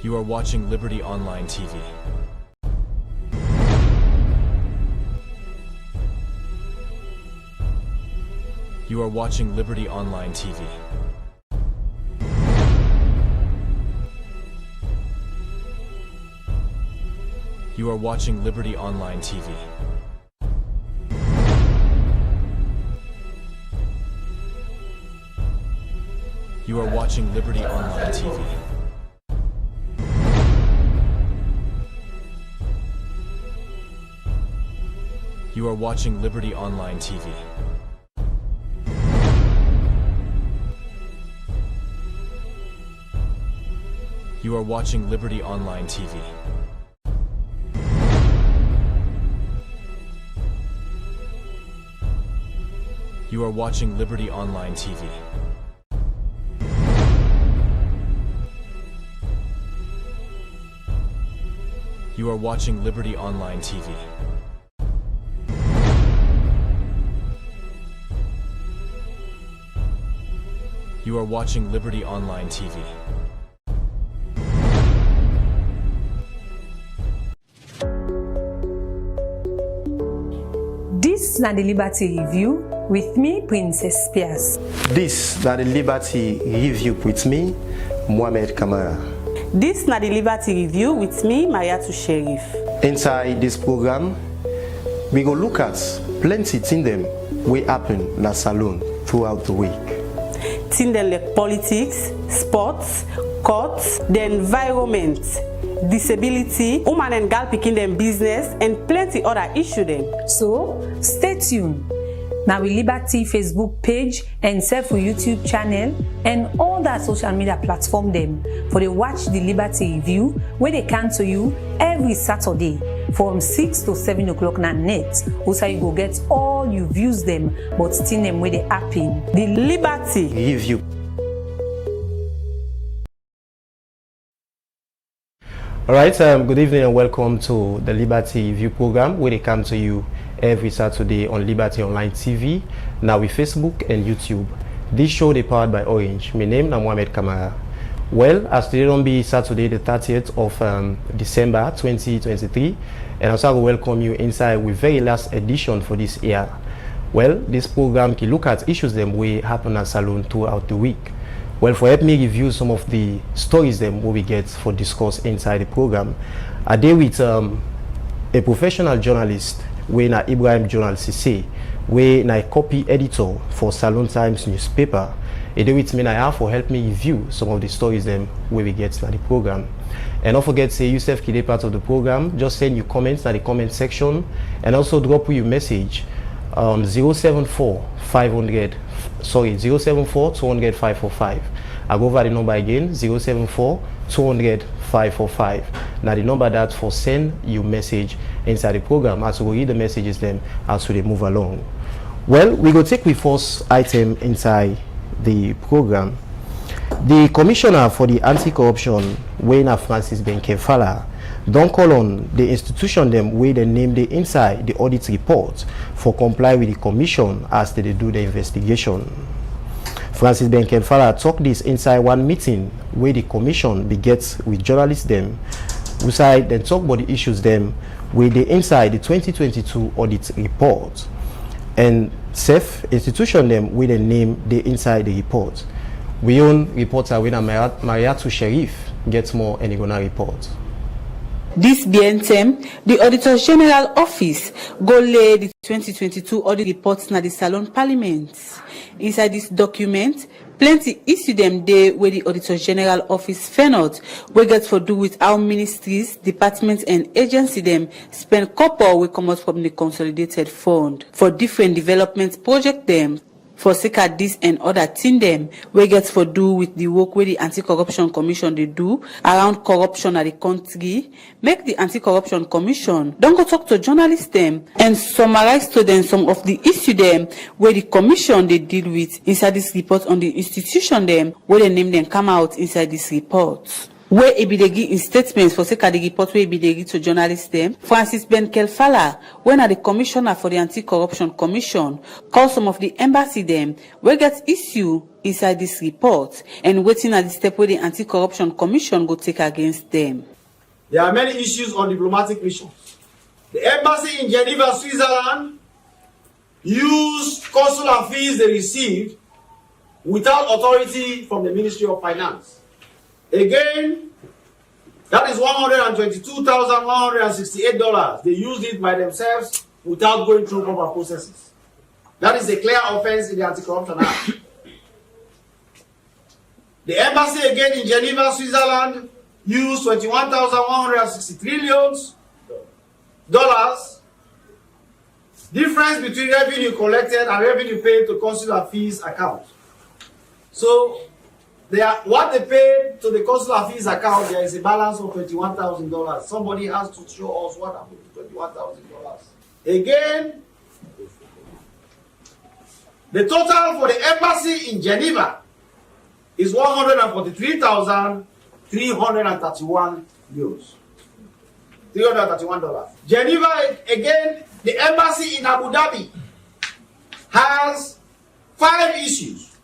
You are watching Liberty Online TV. You are watching Liberty Online TV. You are watching Liberty Online TV. You are watching Liberty Online TV. You are watching Liberty Online TV. You are watching Liberty Online TV. You are watching Liberty Online TV. You are watching Liberty Online TV. You are watching Liberty Online TV. This na the Liberty Review with me, Princess Spears. This na the Liberty Review with me, Mohamed Kamara. This na the Liberty Review with me, Mariatu Sheriff. Inside this program, we go look at plenty things them we happen na Salone throughout the week. Things like politics, sports, courts, the environment, disability, woman and girl picking them business, and plenty other issues them. So stay tuned. Now we Liberty Facebook page and self YouTube channel and all that social media platform them for they watch the Liberty Review where they come to you every Saturday from 6 to 7 o'clock na net. Also you go get all you views them but still them where they happen. The Liberty Review. Alright, good evening and welcome to the Liberty Review program where they come to you every Saturday on Liberty Online TV, now with Facebook and YouTube. This show is powered by Orange. My name is Mohamed Kamara. Well, as today don't be Saturday the 30th of December 2023, and also I will welcome you inside with very last edition for this year. Well, this program can look at issues that will happen at Salone throughout the week. Well, for help me review some of the stories that we get for discuss inside the program, I deal with a professional journalist, we na Ibrahim Journal CC, we na copy editor for Salone Times newspaper. I deal with me now for help me review some of the stories them where we get in the program. And don't forget say yourself key part of the program, just send your comments in the comment section and also drop your message on 074 200 545. I'll go over the number again, 074 200 545. Now the number that for send your message inside the program as we read the messages them as we move along. Well, we go take the first item inside the program. The commissioner for the anti-corruption, Wayne Francis Benkefala, don't call on the institution them where they name the inside the audit report for comply with the commission as they do the investigation. Francis Benkefala talked this inside one meeting where the commission begets with journalists them who side then talk about the issues them with the inside the 2022 audit report and safe institution them where they name the inside the report. We own reporter when Mariatu Sheriff gets more and gonna report. This BNTM, the Auditor General Office, go lay the 2022 audit reports na the Salone Parliament. Inside this document, plenty issue them day where the Auditor General Office fenot, we get for do with our ministries, departments and agency them spend couple we come out from the consolidated fund for different development project them. For sake of this and other thing them we get for do with the work where the Anti-Corruption Commission they do around corruption at the country, make the Anti-Corruption Commission don't go talk to journalists them and summarize to them some of the issue them where the commission they deal with inside this report on the institution them where the name them come out inside this report. Where e be dey give in statements for sake of the report wey e be dey give to journalists dem, Francis Ben Kelfala, wey na the commissioner for the Anti-Corruption Commission, call some of the embassy dem wey get issue inside this report and wetin na the step wey the Anti-Corruption Commission go take against them. There are many issues on diplomatic missions. The embassy in Geneva, Switzerland, used consular fees they received without authority from the Ministry of Finance. Again, that is $122,168. They used it by themselves without going through proper processes. That is a clear offense in the Anti-Corruption Act. The embassy again in Geneva, Switzerland, used $21,163 difference between revenue collected and revenue paid to consular fees account. So what they paid to the consular fees account, there is a balance of $21,000. Somebody has to show us what happened to $21,000. Again, the total for the embassy in Geneva is $143,331. $331. Geneva, again, the embassy in Abu Dhabi has 5 issues,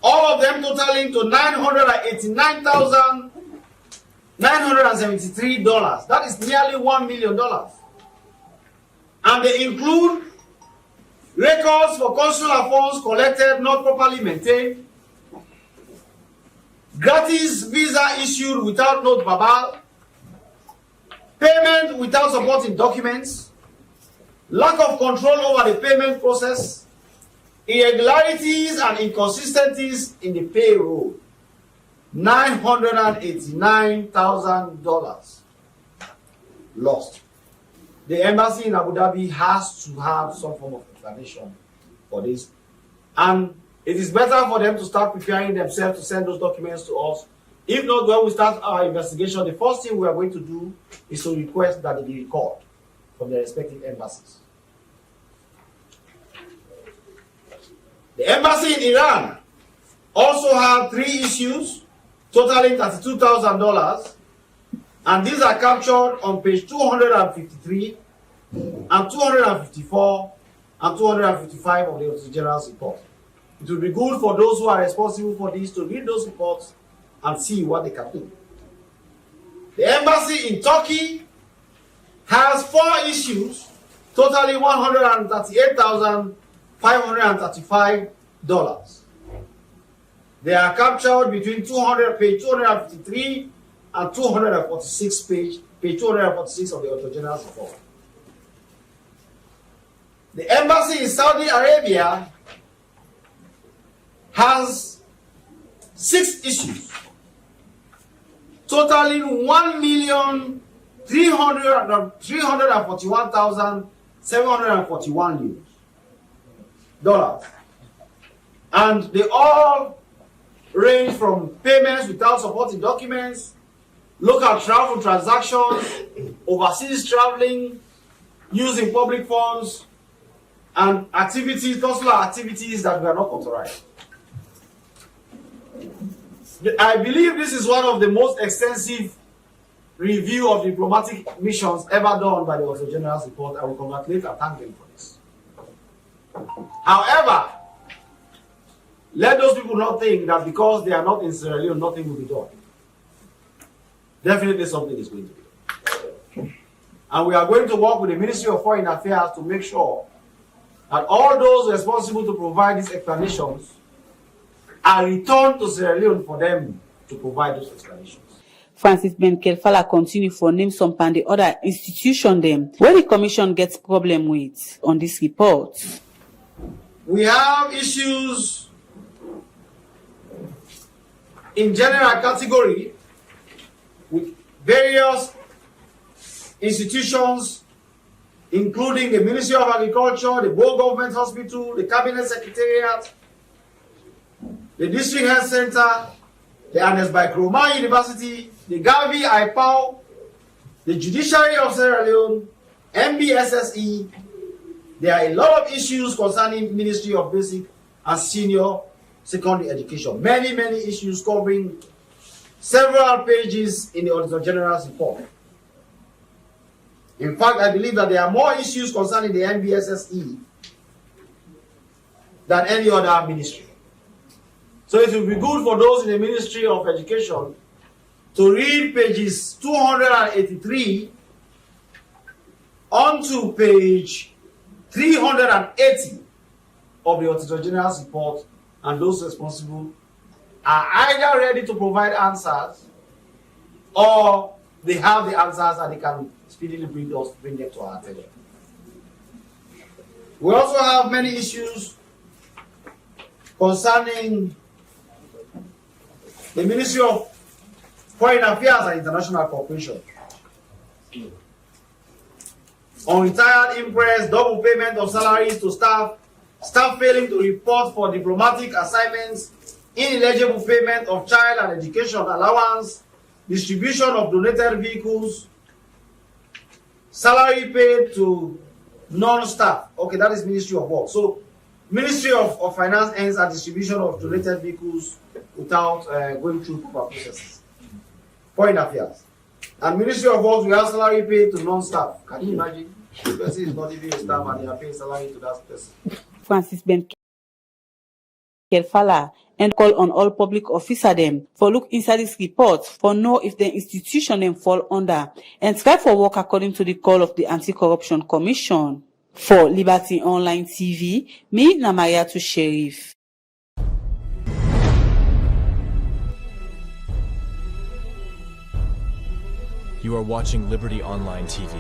all of them totaling to $989,973. That is nearly $1 million. And they include records for consular funds collected not properly maintained, gratis visa issued without note verbal, payment without supporting documents, lack of control over the payment process, irregularities and inconsistencies in the payroll. $989,000 lost. The embassy in Abu Dhabi has to have some form of explanation for this. And it is better for them to start preparing themselves to send those documents to us. If not, when we start our investigation, the first thing we are going to do is to request that they be recalled from their respective embassies. The embassy in Iran also had 3 issues totaling $32,000, and these are captured on page 253 and 254 and 255 of the Auditor General's report. It will be good for those who are responsible for this to read those reports and see what they can do. The embassy in Turkey has 4 issues totaling $138,535. They are captured between page 253 and 246 page 246 of the Auditor General's report. The embassy in Saudi Arabia has 6 issues totaling $1,341,741. And they all range from payments without supporting documents, local travel transactions, overseas traveling, using public funds, and activities, consular activities that were not authorized. I believe this is one of the most extensive review of diplomatic missions ever done by the Auditor General's report. I will congratulate and thank them for this. However, let those people not think that because they are not in Sierra Leone, nothing will be done. Definitely something is going to be done. And we are going to work with the Ministry of Foreign Affairs to make sure that all those responsible to provide these explanations are returned to Sierra Leone for them to provide those explanations. Francis Ben Kelfala continue for name some and the other institution them where the commission gets problem with on this report. We have issues in general category with various institutions, including the Ministry of Agriculture, the Board Government Hospital, the Cabinet Secretariat, the District Health Center, the Ernest Bai Koroma University, the Gavi IPAO, the Judiciary of Sierra Leone, MBSSE. There are a lot of issues concerning Ministry of Basic and Senior Secondary Education. Many issues covering several pages in the Auditor General's report. In fact, I believe that there are more issues concerning the NBSSE than any other ministry. So it will be good for those in the Ministry of Education to read pages 283 onto page 380 of the Auditor General's report, and those responsible are either ready to provide answers or they have the answers and they can speedily bring them to our attention. We also have many issues concerning the Ministry of Foreign Affairs and International Cooperation. Unretired impress, double payment of salaries to staff, staff failing to report for diplomatic assignments, ineligible payment of child and education allowance, distribution of donated vehicles, salary paid to non-staff. Okay, that is Ministry of Work. So, Ministry of Finance ends at distribution of donated vehicles without going through proper processes. Foreign Affairs. And Ministry of Works, we have salary paid to non-staff. Can you imagine? The person is not even a staff and they are paying salary to that person. Francis Ben Kelfala and call on all public officers them for look inside this report for know if the institution them fall under and try for work according to the call of the Anti-Corruption Commission. For Liberty Online TV, me Namaya to Sheriff. You are watching Liberty Online TV.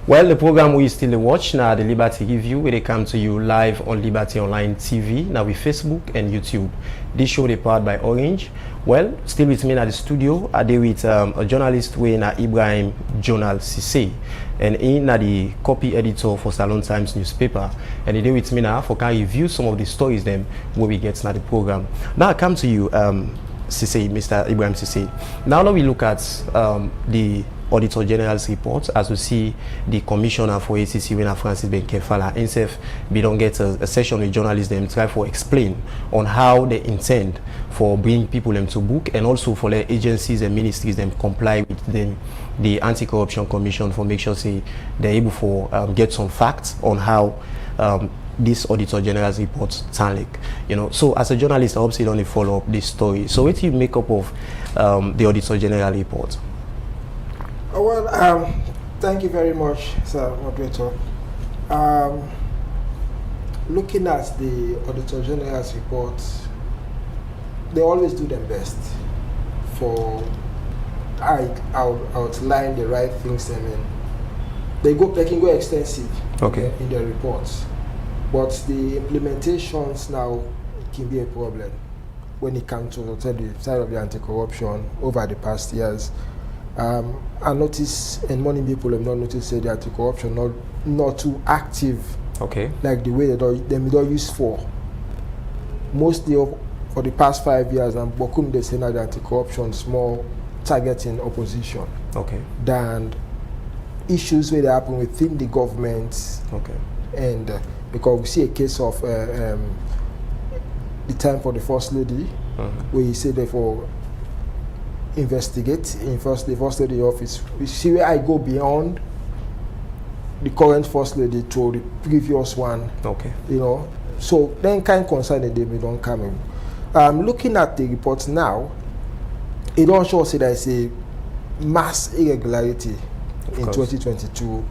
Well, the program we still watch now, the Liberty Review, where they come to you live on Liberty Online TV, now with Facebook and YouTube. This show they powered by Orange. Well, still with me at the studio, I deal with a journalist we na Ibrahim Jonal Sise, and in the copy editor for Salon Times newspaper. And he deal with me now for can review some of the stories them where we get now the program. Now I come to you, Sise, Mr. Ibrahim Sise. Now we look at the Auditor General's report, as we see the Commissioner for ACC, when Francis Ben Kelfala himself, we don't get a session with journalists, them try to explain on how they intend for bringing people them to book, and also for their agencies and ministries them comply with them, the Anti-Corruption Commission, for make sure say they're able for get some facts on how this Auditor General's report sound like, you know. So as a journalist, I hope you don't follow up this story. So what do you make up of the Auditor General report? Well, thank you very much, Sir Moderator. Looking at the Auditor General's report, they always do their best for outline the right things. I mean, they can go extensive, okay, in their reports, but the implementations now can be a problem when it comes to the side of the anti-corruption over the past years. I notice, and many people have not noticed, that the anti-corruption not too active, okay, like the way they don't use for. Mostly for the past 5 years, and Bokum they say now the anti-corruption is more targeting opposition, okay, than issues where they happen within the government, okay, and because we see a case of the time for the First Lady, where he said therefore investigate in the First Lady office. We see where I go beyond the current First Lady to the previous one. Okay. You know, so then kind of concern that they don't come in. Looking at the reports now, it don't show say there is a mass irregularity in 2022,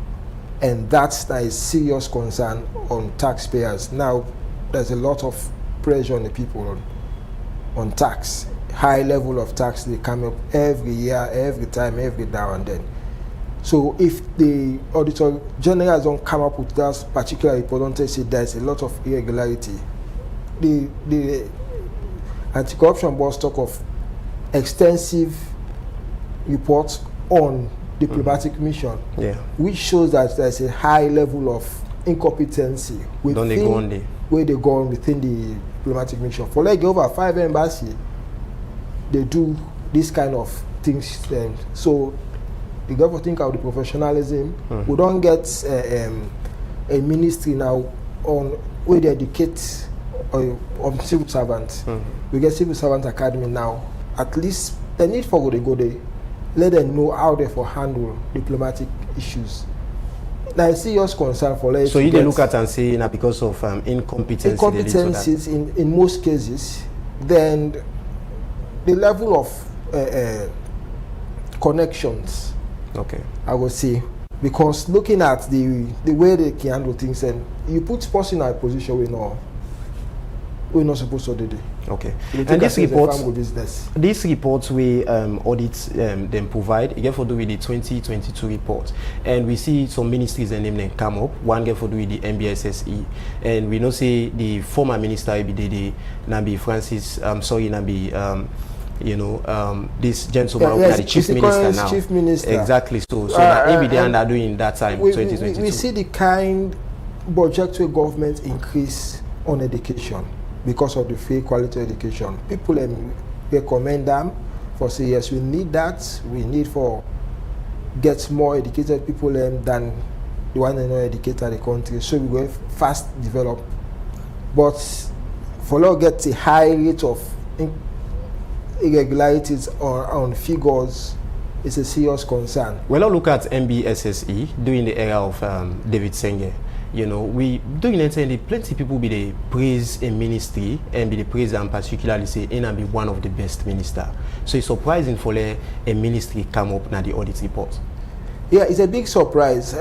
and that's a serious concern on taxpayers. Now, there's a lot of pressure on the people on tax. High level of tax they come up every year, every time, every now and then. So if the Auditor General don't come up with that particular report, don't say there's a lot of irregularity. The Anti-Corruption Board talk of extensive reports on diplomatic mission, which shows that there's a high level of incompetency within where they go on within the diplomatic mission. For like over 5 embassies, they do this kind of things. So you got to think of the professionalism. We don't get a ministry now on where they educate of civil servants. We get civil servant academy now. At least the need for go there. Let them know how they for handle diplomatic issues. Now I see your concern for let's. So you look at and say because of incompetencies in most cases, then the level of connections. Okay. I would say, because looking at the way they can handle things, and you put person in a position we're not supposed to do it. Okay. And this reports we audit them provide, it get for do with the 2022 report, and we see some ministries and them come up. One get for do with the MBSSE, and we know say the former minister Ebidede Nabi Francis, this gentleman yes, the chief minister now. Chief minister. Exactly. So that Ebidede are doing that time 2022. We see the kind budgetary government increase on education. Because of the free quality education, people recommend them for say yes, we need that. We need for get more educated people than the one that not educated the country. So we go fast develop, but for now get a high rate of irregularities on figures is a serious concern. Well, I'll look at MBSSE during the era of David Senge. We doing it, plenty people be the praise a ministry and be the praise and particularly say and be one of the best minister. So it's surprising for a ministry come up now the audit report. Yeah, it's a big surprise.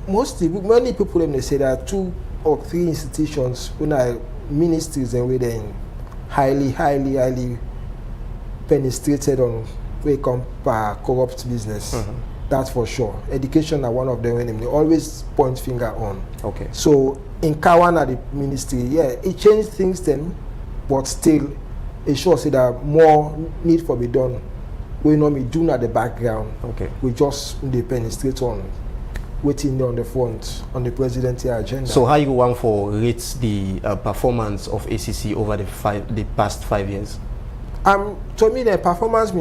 Many people they say there are 2 or 3 institutions when are ministries and within highly penetrated on where come corrupt business. That's for sure. Education are one of them when they always point finger on. Okay. So in Kawana, the ministry, it changed things then, but still it shows that more need for be done. We normally do at the background. Okay. We just penetrate on waiting on the front on the presidential agenda. So how you want for rate the performance of ACC over the past 5 years? To me the performance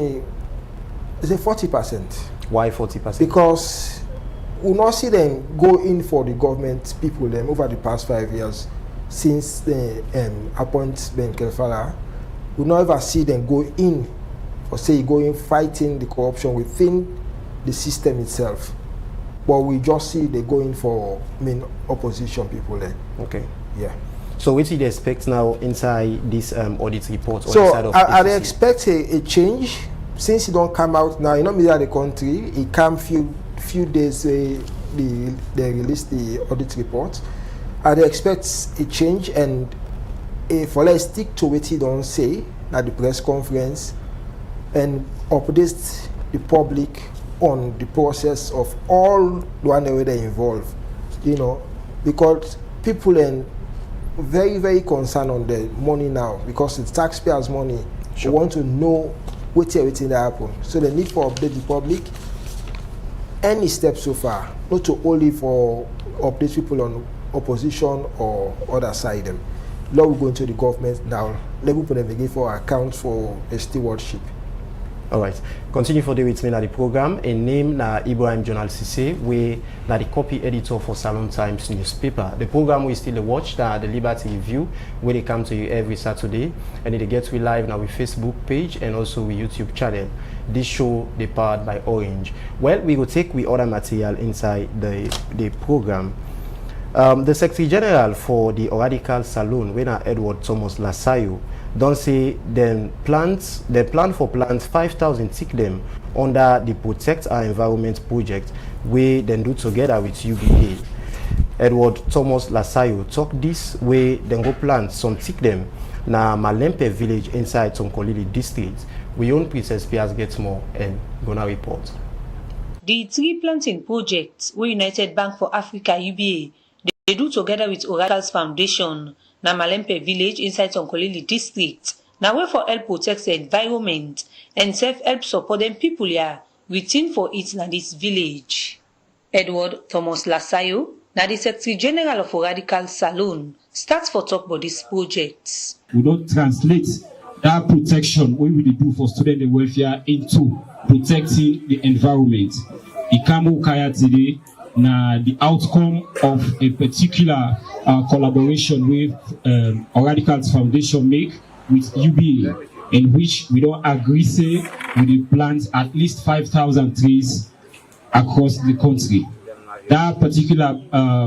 is a 40%. Why 40%? Because we not see them go in for the government people them over the past 5 years since they appoint Ben Kelfala. We not ever see them go in or say go in fighting the corruption within the system itself. But we just see they go in for opposition people there. Okay. Yeah. So what do you expect now inside this audit report? So inside of I expect a change. Since it don't come out now, middle of the country, it come few days they release the audit report. I expect a change, and if let's stick to what he don't say at the press conference and update the public on the process of all the one that they involved, because people are very, very concerned on the money now because it's taxpayers' money. Sure. We want to know everything that happened. So the need for update the public. Any step so far, not to only for update people on opposition or other side them. Now we go into the government now. Let me put them again for account for a stewardship. All right. Continue for the with me na the program. A name na Ibrahim Jonal Sise, we na the copy editor for Salon Times newspaper. The program we still watch the Liberty Review, where they come to you every Saturday, and it gets we live now with Facebook page and also with YouTube channel. This show they powered by Orange. Well, we will take we other material inside the program. The Secretary General for the Radical Salon, when Edward Thomas Lasayo, don't say they plan for plant 5,000 tick them under the Protect Our Environment project, we then do together with UBA. Edward Thomas Lasayo talk this way, then go plant some tick them na Malempe village inside Tonkolili district. We own Princess Piaz gets more and gonna report. The tree planting project where United Bank for Africa UBA they do together with Oracles Foundation na Malempe village inside Tonkolili district. Now we for help protect the environment and help support them people here within for it na this village. Edward Thomas Lasayo, na the Secretary General of Radical Salon, starts for talk about this project. We don't translate that protection what we do for student welfare into protecting the environment. Ikamo Kaya today, the outcome of a particular collaboration with Radicals Foundation make with UBA, in which we don't agree say we will plant at least 5,000 trees across the country. That particular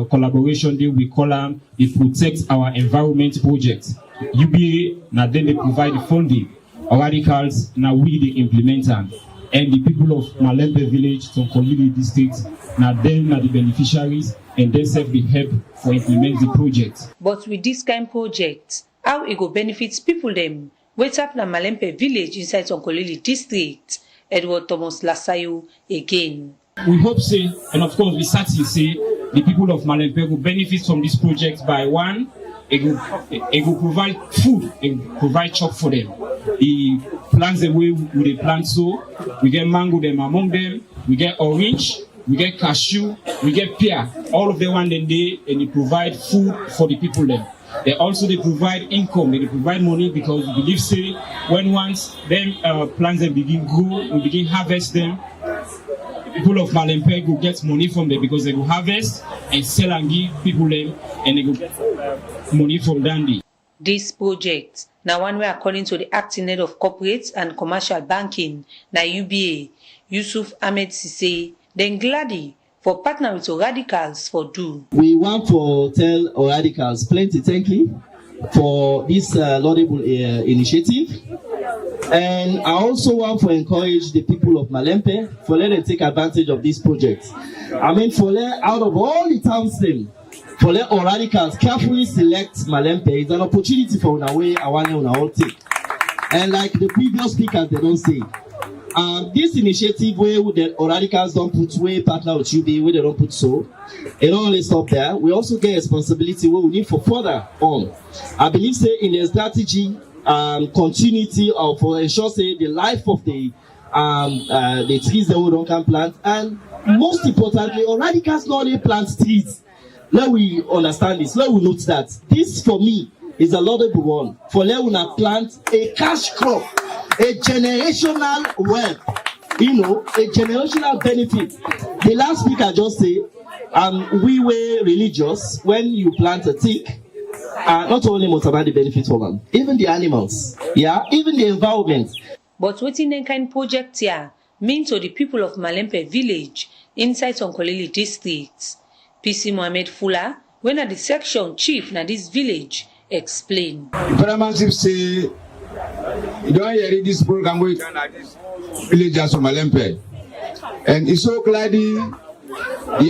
collaboration deal we call them, it protects our environment project. UBA, now then they provide the funding. Radicals, now we the implementer. And the people of Malembe village, Tonkolili district, now them are the beneficiaries and they serve the help for implement the project. But with this kind of project, how it go benefits people them? Wait up na Malembe village inside Tonkolili district. Edward Thomas Lasayo again. We hope say, and of course we certainly say, the people of Malembe will benefit from this project by one, it will provide food, it will provide chop for them. He plants the way we plant so, we get mango them among them, we get orange, we get cashew, we get pear, all of them one day, and they provide food for the people them. They provide income, they provide money because we believe say, when once them plants them begin grow, we begin harvest them, people of Malembe will get money from them because they will harvest and sell and give people them and they will get money from Dandy. This project, now one way according to the acting head of corporate and commercial banking, na UBA, Yusuf Ahmed Sise, then Glady for partner with Radicals for do. We want to tell Radicals plenty thank you for this laudable initiative. And I also want to encourage the people of Malembe for let them take advantage of this project. I mean, for let out of all the towns them, for let all Radicals carefully select Malembe. It's an opportunity for our way I want to all take. And like the previous speakers, they don't say. This initiative where the Radicals don't put way partner with UB, where they don't put so, it don't only stop there. We also get responsibility where we need for further on. I believe say in the strategy continuity of for ensure say the life of the trees that we don't can plant, and most importantly, Radicals not only plant trees. Let we understand this. Let we note that this for me is a laudable one. For let we plant a cash crop, a generational wealth, a generational benefit. The last speaker just said, we were religious when you plant a tick. Not only must about the benefits for them, even the animals, even the environment. But what in that kind project here mean to the people of Malembe village inside Tonkolili district? PC Mohamed Fula, when at the section chief na this village, explain. The Paramount chief say, you don't hear this program going on at this villagers of Malembe. And it's so glad he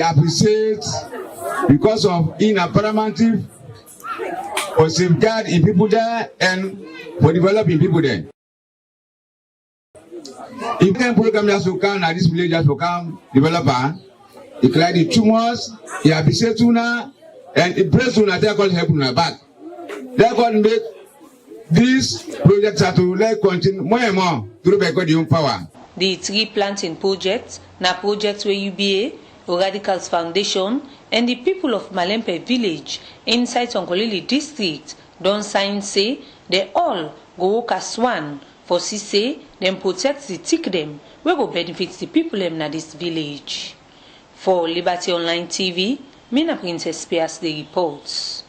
appreciates because of in a Paramount chief for safeguard in people there and for developing people there. If the program just will come, this village just will come, developer, he cleared the tumors, he appreciates una, and it brings una, they call help una back. They call make these projects are to like continue more and more through by God your power. The tree planting project, na project where UBA, Radicals Foundation, and the people of Malembe village inside Tonkolili district don't sign say they all go work as one for say them protect the tick them we go benefit the people them na this village. For Liberty Online TV, Mina Princess Pias the reports.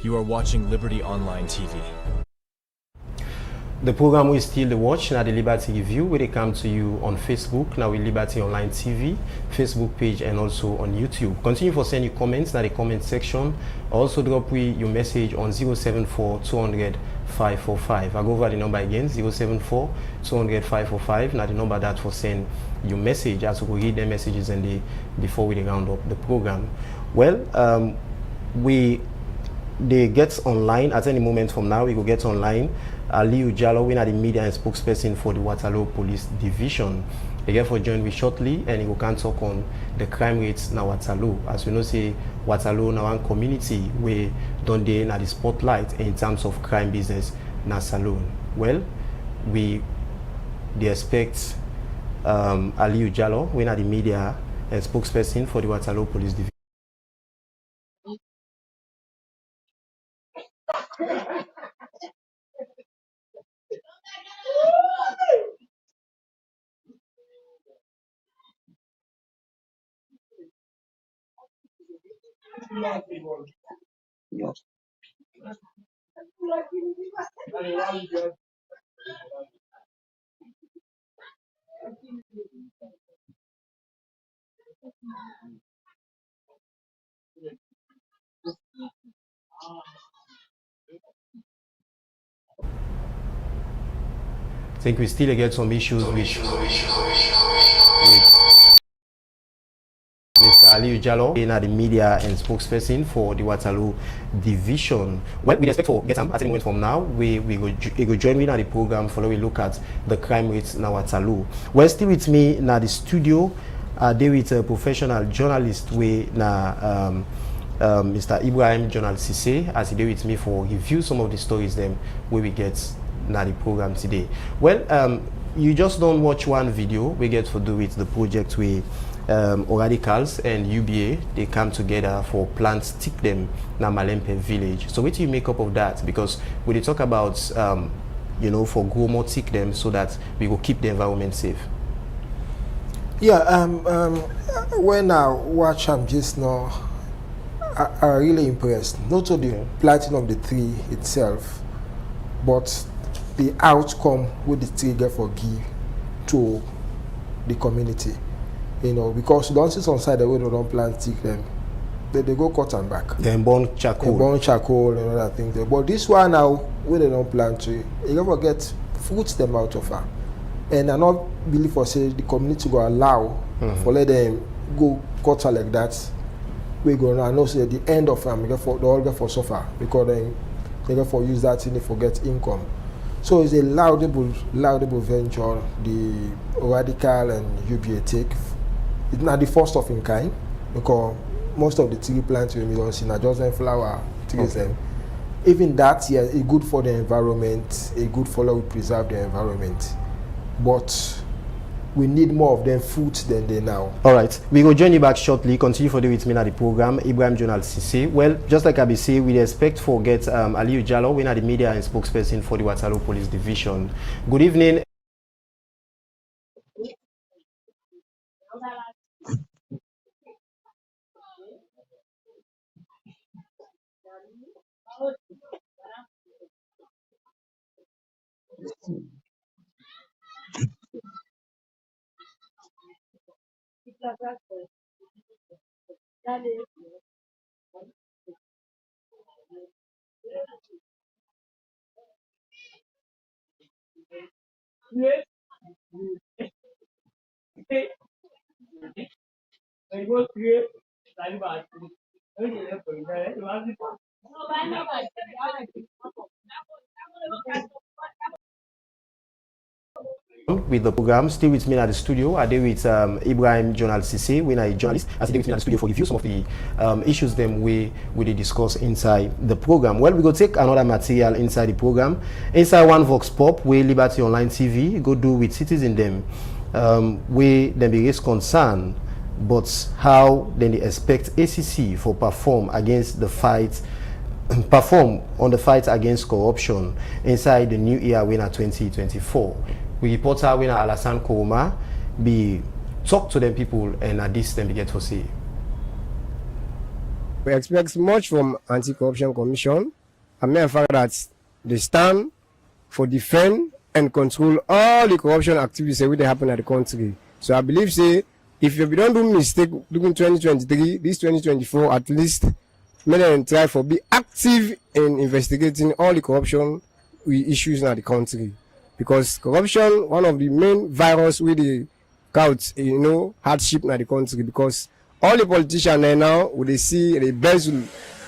You are watching Liberty Online TV. The program we still watch now the Liberty Review where they come to you on Facebook now with Liberty Online TV, Facebook page and also on YouTube. Continue for sending comments now the comment section. Also drop your message on 074 200 545. I go over the number again 074 200 545. Now the number that for send your message as we read the messages and before we round up the program. Well, they get online at any moment from now. We will get online. Aliu Jallo, we are the media and spokesperson for the Waterloo Police Division. Again, for join me shortly, and we can talk on the crime rates now Waterloo. As we know, say Waterloo now one community where don't they na the spotlight in terms of crime business na saloon. Well, they expect Aliu Jallo, we are the media and spokesperson for the Waterloo Police Division. I think we still get some issues with Mr. Aliyu Jallow, being the media and spokesperson for the Waterloo division. Well, we expect for get at any moment from now, we go join me in the program for we look at the crime rates in Waterloo. Well, still with me in the studio, they with a professional journalist we na Mr. Ibrahim Jonal Cissé, as he did with me for review some of the stories them where we get now the program today. Well, you just don't watch one video. We get to do with the project with Radicals and UBA. They come together for plant stick them na Malempe village. So what do you make up of that? Because we they talk about you know, for grow more tick them so that we will keep the environment safe. Yeah, when I watch them just now, I'm really impressed. Not only the planting of the tree itself, but the outcome with the tree get for give to the community. You know, because you don't see some side the way they don't plant stick them, they go cut and back. They burn charcoal. They burn charcoal and other things. But this one now, where they don't plant tree, you never get fruits them out of her. And I not believe for say the community go allow for let them go cut her like that. We go now. I know say at the end of them, they all get for suffer because they get for use that thing they forget income. So it's a laudable venture the Radical and UBA take. It's not the first of in kind because most of the tree plants we don't see now just flower trees. Okay. Even that, yeah, it's good for the environment. It's good for we preserve the environment, but we need more of them fruits than they now. All right, we will join you back shortly. Continue for the with me at the program. Ibrahim Jonal Cissé. Well, just like I say, we expect for get Aliyu Jallow, we are the media and spokesperson for the Waterloo Police Division. Good evening. With the program, still with me at the studio. I did with Ibrahim Jonal Cissé, when I journalist, as he with me at the studio for review some of the issues them we discuss inside the program. Well, we go take another material inside the program. Inside one Vox Pop, where Liberty Online TV go do with citizens them, where them be raise concern, but how then they expect ACC for perform against the fight. Perform on the fight against corruption inside the new year winner 2024. We report our winner Alassane Koroma be talk to them people and at this them they get to see. We expect much from Anti-Corruption Commission. I mean the fact that they stand for defend and control all the corruption activities that happen at the country. So I believe say if we don't do mistake during 2023, this 2024 at least make them try for be active in investigating all the corruption issues in the country, because corruption one of the main virus with the cause hardship in the country, because all the politicians now they see they embezzle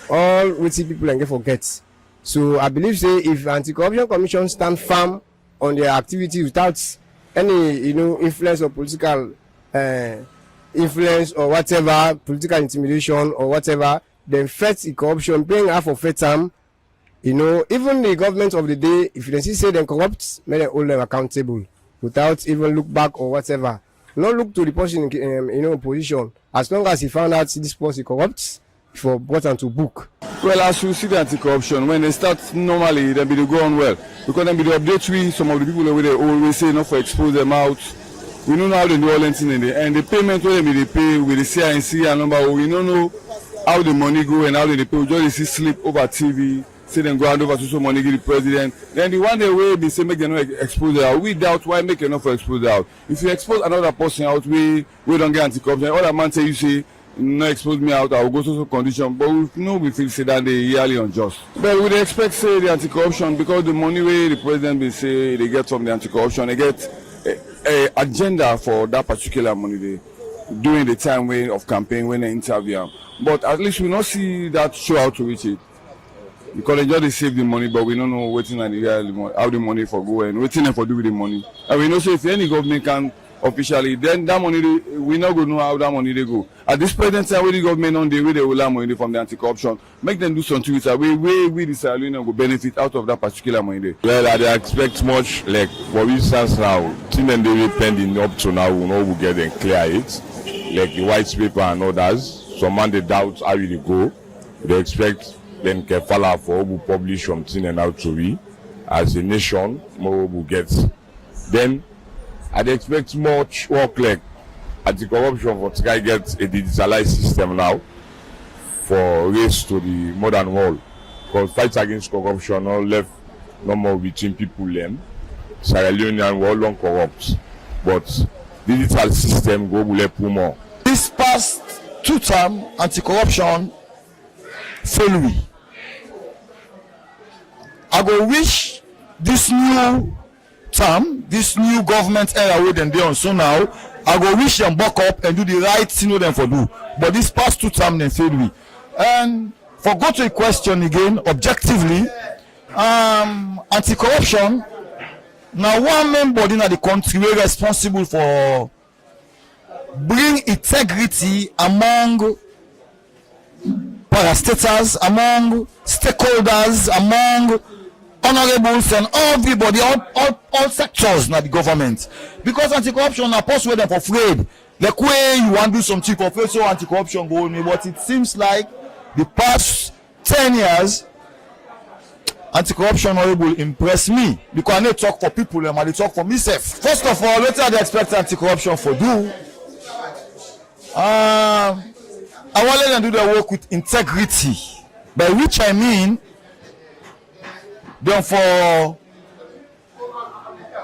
all what people and get forget. So I believe say if Anti-Corruption Commission stand firm on their activity without any influence or political influence or whatever, political intimidation or whatever, then fight the corruption, paying half of a term, even the government of the day, if they say they're corrupt, may they hold them accountable without even look back or whatever. Not look to the person in position. As long as he found out this person corrupt, for brought them to book. Well, as you see the anti-corruption, when they start normally, they be go on well. Because then be the update some of the people over there always say not for expose them out. We don't know how they do all anything in there. And the payment where they pay with the CINC and number, we don't know how the money go and how they pay. We just see slip over TV, say them go hand over so money give the president. Then the one day way they say make them not expose it out. We doubt why make enough for expose it out. If you expose another person out, we don't get anti-corruption. All that man say you say no expose me out, I will go to some condition. But we know we feel say that they yearly unjust. But we expect say the anti-corruption because the money way the president will say they get from the anti-corruption, they get a agenda for that particular money they during the time way of campaign when they interview. But at least we not see that show how to reach it. Because they just save the money, but we don't know waiting and how the money for go and waiting for do with the money. And we know so if any government can officially, then that money we not going to know how that money they go. At this present time, where the government on the way they will have money from the anti-corruption, make them do something with that way we the Salino will benefit out of that particular money. Well, I expect much like for instance now, things and they pending up to now, we know we get and clear it, like the white paper and others. Some man they doubt how will it go. They expect then Kefala for who publish something and how to be as a nation more will get. Then I'd expect much work like anti-corruption for to get a digitalized system now for race to the modern world. Because fight against corruption all left no more between people them. Sierra Leonean were all long corrupt. But digital system go will help more. This past 2 term anti-corruption fail we. I go wish this new term, this new government era where them dey on so now, I go wish them back up and do the right thing them for do. But this past 2 term them fail we. And for go to a question again, objectively, anti-corruption now one main body in the country wey responsible for bring integrity among parastatals, among stakeholders, among honorables and everybody, all sectors in the government. Because anti-corruption are post them for afraid. Like way you want to do something for free, so anti-corruption go on me. But it seems like the past 10 years, anti-corruption honorable impress me. Because I need to talk for people and I need to talk for myself. First of all, what are they expect anti-corruption for do? I want them to do their work with integrity. By which I mean, then for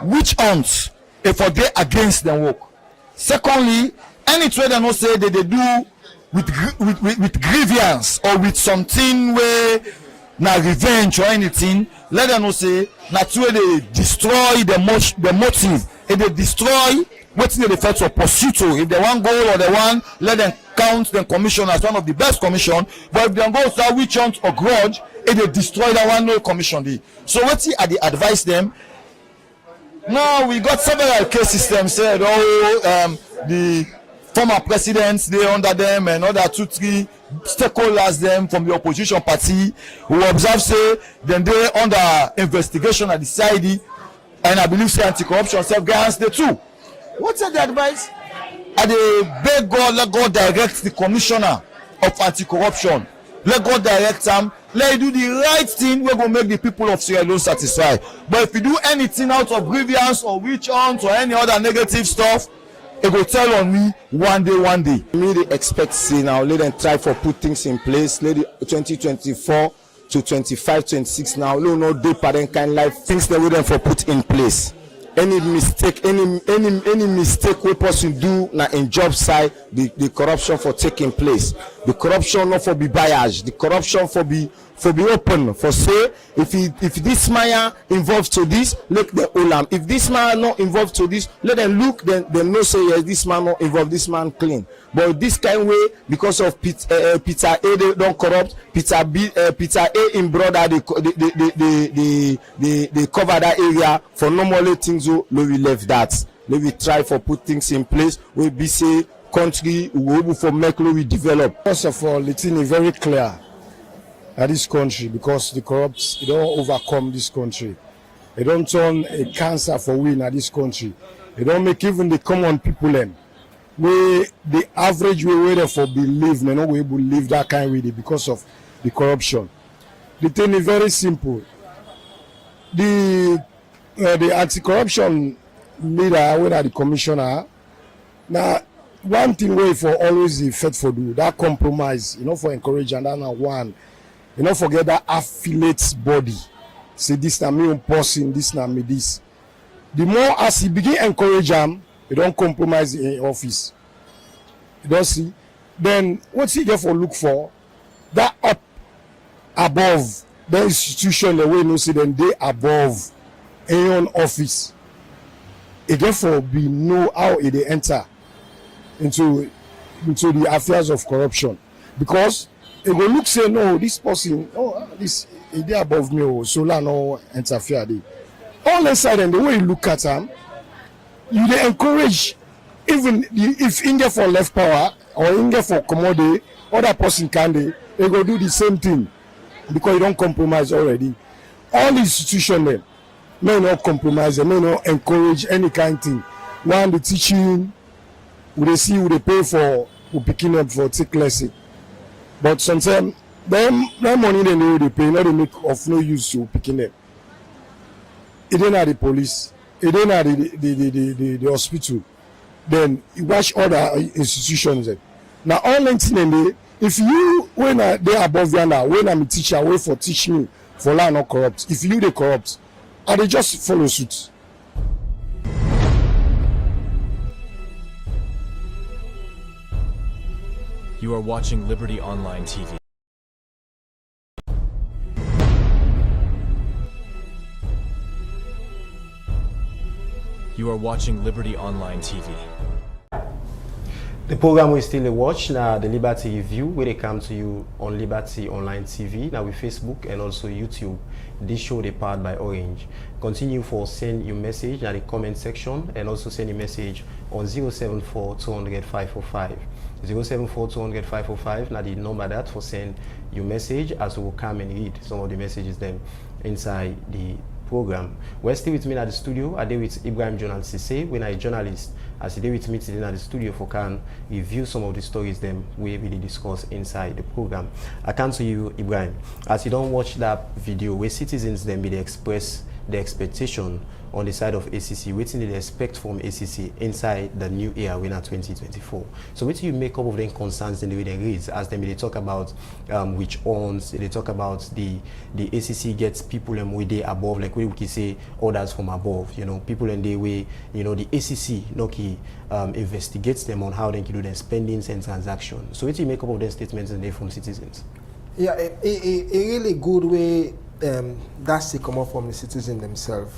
which aunts if for they against them work. Secondly, any trade they not say that they do with grievance or with something where na revenge or anything, let them not say not where they destroy the motive. If they destroy what they refer to pursuit, if they want goal or they want, let them count the commission as one of the best commission. But if they go to which aunt or grudge, if they destroy that one, no commission dey. So what I advise them. Now we got several case systems said the former presidents they under them and other 2-3 stakeholders them from the opposition party who observe say then they under investigation at the CID and I believe say anti-corruption self-guidance they too. What's the advice? I beg God, let God direct the commissioner of anti-corruption. Let God direct them. Let you do the right thing. We're going to make the people of Sierra Leone satisfied. But if you do anything out of grievance or witch hunt or any other negative stuff, it will tell on me one day. Me they expect see now. Let them try for put things in place. Let the 2024 to 25-26 now. No deeper than kind life things they wouldn't for put in place. Any mistake we person do na in job side the corruption for taking place. The corruption not for be biased. The corruption for be open. For say if this man involved to this, let the olam. If this man not involved to this, let them look. Then no say yes, this man not involved. This man clean. But this kind way because of Peter A they don't corrupt. Peter A in brother they cover that area for normally things. So we left that. We try for put things in place. We be say country we able for make we develop. First of all, it's very clear at this country because the corrupt don't overcome this country. They don't turn a cancer for win at this country. They don't make even the common people them. We the average way there for believe, they not able to live that kind of way because of the corruption. The thing is very simple. The anti-corruption leader, whether the commissioner, now one thing wey for always the faithful do that compromise, for encourage and that one, forget that affiliate body. Say this na me own person, this na me this. The more as he begin encourage him, you don't compromise in office. You don't see. Then what's he there for look for? That up above the institution, the way you see them they above in own office. It therefore be know how they enter into the affairs of corruption, because it will look say no, this person, this is above me, so la no interfere there. All inside and the way you look at them, you they encourage, even if in there for left power or in there for commodity, other person can they go do the same thing because you don't compromise already. All institutions may not compromise, they may not encourage any kind of thing. One the teaching, they see who they pay for picking up for take lesson. But sometimes them money they pay, not they make of no use to picking up. It ain't at the police, it ain't at the hospital. Then you watch other institutions. Now all thing if you when they above yonder, when I'm a teacher, wait for teach me for law not corrupt. If you they corrupt, are they just follow suit? You are watching Liberty Online TV. You are watching Liberty Online TV. The program we still watch now, the Liberty Review, where they come to you on Liberty Online TV, now with Facebook and also YouTube. This show they powered by Orange. Continue for send your message in the comment section and also send your message on 074 200 545. 074 200 545, now the number that for send your message as we will come and read some of the messages then inside the program. We're still with me at the studio. I did with Ibrahim Jonal Sise, when I a journalist, as he did with me today at the studio for can review some of the stories them we really discuss inside the program. I come to you, Ibrahim, as you don't watch that video where citizens then be they express the expectation on the side of ACC, waiting they expect from ACC inside the new year winner 2024. So what do you make up of them concerns in the way they read as they talk about which owns, they talk about the ACC gets people and way they above, like we can say others from above, people in the way, the ACC investigates them on how they can do their spendings and transactions. So what do you make up of their statements and they from citizens? Yeah, a really good way that's to come up from the citizens themselves.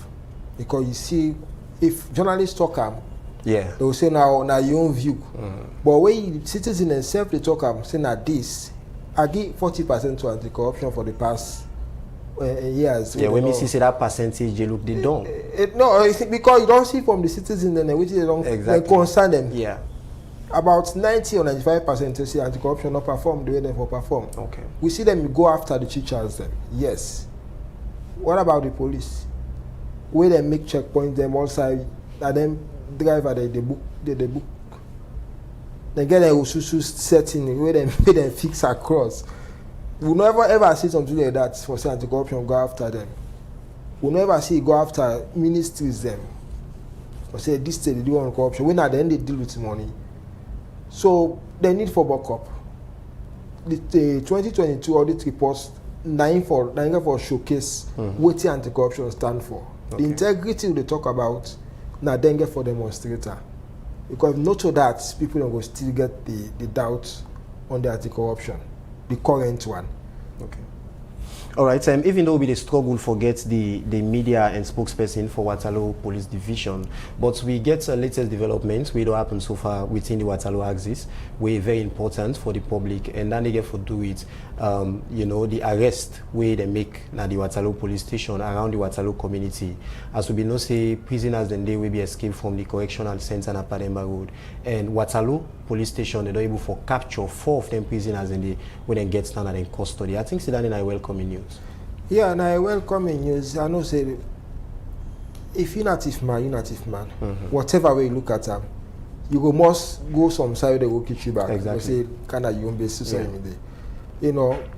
Because you see, if journalists talk they will say now your own view. But when citizens themselves they talk say now this, I give 40% to anti-corruption for the past years. Yeah, when we see that percentage, they look they don't. No, because you don't see from the citizens then which they don't they concern them. Yeah. About 90 or 95% they say anti-corruption not perform the way they perform. Okay. We see them go after the teachers then. Yes. What about the police? Where they make checkpoints them outside, and then driver they book. They get a Ususu setting where they fix across. We never ever see something like that for say anti-corruption go after them. We never see go after ministries them. Or say this state they do on corruption. When at the end they deal with money. So they need for backup. The 2022 audit reports 9 for showcase what the anti-corruption stand for. Okay. The integrity they talk about now then get for demonstrator. Because not so that people don't go still get the doubt on the anti-corruption, the current one. Okay. All right, even though we the struggle forget the media and spokesperson for Waterloo Police Division, but we get latest developments we don't happen so far within the Waterloo axis, were very important for the public, and then they get for do it, the arrest where they make now the Waterloo Police Station around the Waterloo community. As we know, say prisoners then they will be escaped from the correctional center on Pademba Road, and Waterloo Police Station they don't able for capture 4 of them prisoners and when they get stand in custody. I think that I welcome news. Yeah, and I welcome news. I know say if you're native man, whatever way you look at them, you must go some side they will kick you back. Exactly. You say kind of you basis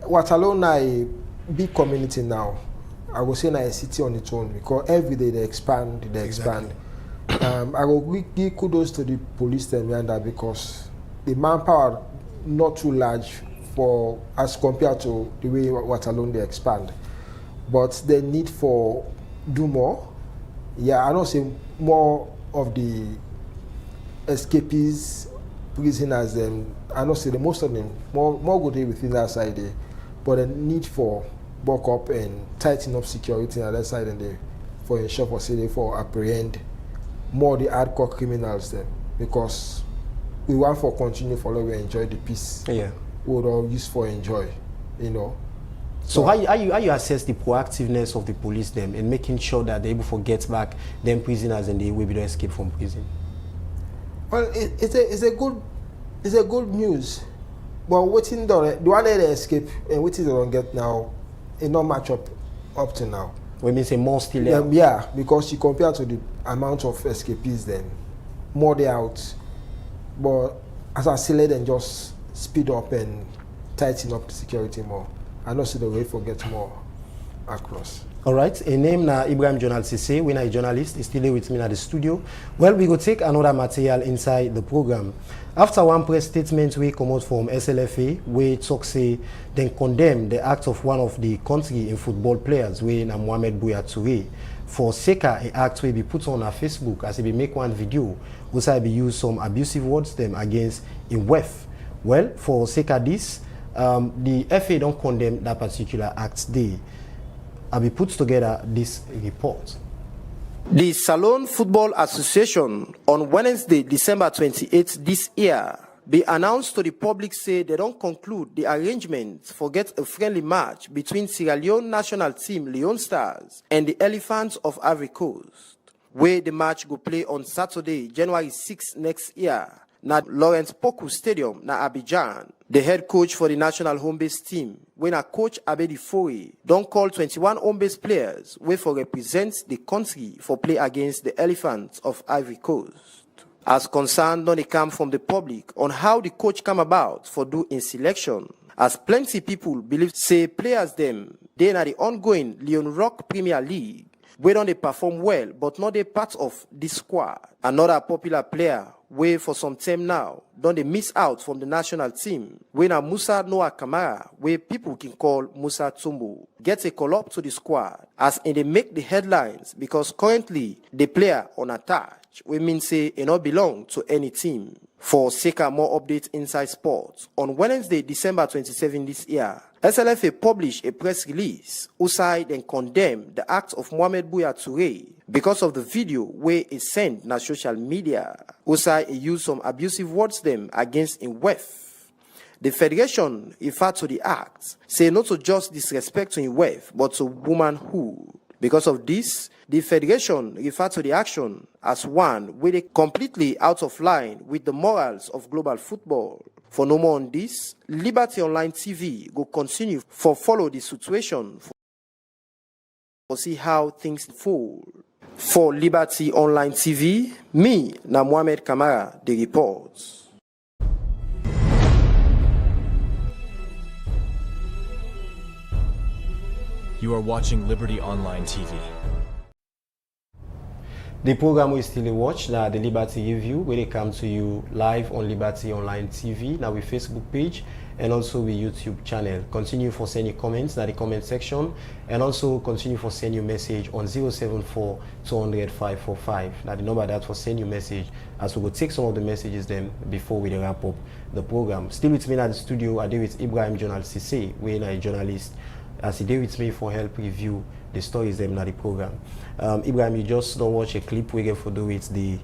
Waterloo now a big community now. I would say now a city on its own because every day they expand. I will give kudos to the police them and that because the manpower not too large for as compared to the way Waterloo they expand, but the need for do more. Yeah, I don't say more of the escapees, prisoners. I don't say the most of them more good within that side there, but the need for bulk up and tighten up security on that side and there for ensure for say for apprehend more the hardcore criminals then because we want for continue follow we enjoy the peace. Yeah. We would all use for enjoy, you know. So how you assess the proactiveness of the police them in making sure that they're able to get back them prisoners and they will be able to escape from prison? Well, it's a good news, but waiting the one that they escape and waiting they don't get now, it not match up to now. We mean say more still out? Yeah, because you compare to the amount of escapees then, more they out. But as I say, let them just speed up and tighten up the security more. I don't see the way for get more across. All right, a name na Ibrahim Jonal Sise, we na a journalist, is still here with me at the studio. Well, we go take another material inside the program. After one press statement we come out from SLFA, we talk say, then condemn the act of one of the country in football players, we na Mohamed Buya Touré, for Seka, an act will be put on our Facebook as he be make one video, also be use some abusive words them against in WEF. Well, for Seka this, the FA don't condemn that particular act day. I will put together this report. The Salone Football Association on Wednesday, December 28th this year, be announced to the public say they don't conclude the arrangements for get a friendly match between Sierra Leone national team Leone Stars and the Elephants of Ivory Coast, where the match go play on Saturday, January 6 next year, na Lawrence Poku Stadium na Abidjan. The head coach for the national home-based team, when a coach Abedi Fori, don't call 21 home-based players where for represent the country for play against the Elephants of Ivory Coast. As concerned don't come from the public on how the coach come about for doing selection, as plenty people believe say players them, they are the ongoing Leon Rock Premier League, where don't they perform well but not a part of this squad. Another popular player where for some time now, don't they miss out from the national team, when a Musa Noah Kamara, where people can call Musa Tumbo, gets a call up to the squad, as in they make the headlines because currently the player on attach, we mean say it not belong to any team. For Seka more updates inside sports, on Wednesday, December 27 this year, SLFA published a press release outside and condemned the act of Mohamed Buya Touré because of the video where it sent na social media. Outside used some abusive words them against in WEF. The federation referred to the act, say not to just disrespect to in WEF, but to womanhood. Because of this, the federation referred to the action as one where they completely out of line with the morals of global football. For no more on this, Liberty Online TV will continue for follow the situation for see how things fall. For Liberty Online TV, me, na Mohamed Kamara, the reports. You are watching Liberty Online TV. The program we still watch now, the Liberty Review, where they come to you live on Liberty Online TV, now with Facebook page and also with YouTube channel. Continue for sending comments in the comment section and also continue for sending your message on 074 200 545. Now the number that for send your message as we will take some of the messages then before we wrap up the program. Still with me at the studio, I deal with Ibrahim Jonal Sise, we're a journalist. As he did with me for help review the stories them in the program. Ibrahim, you just don't watch a clip we get for do with the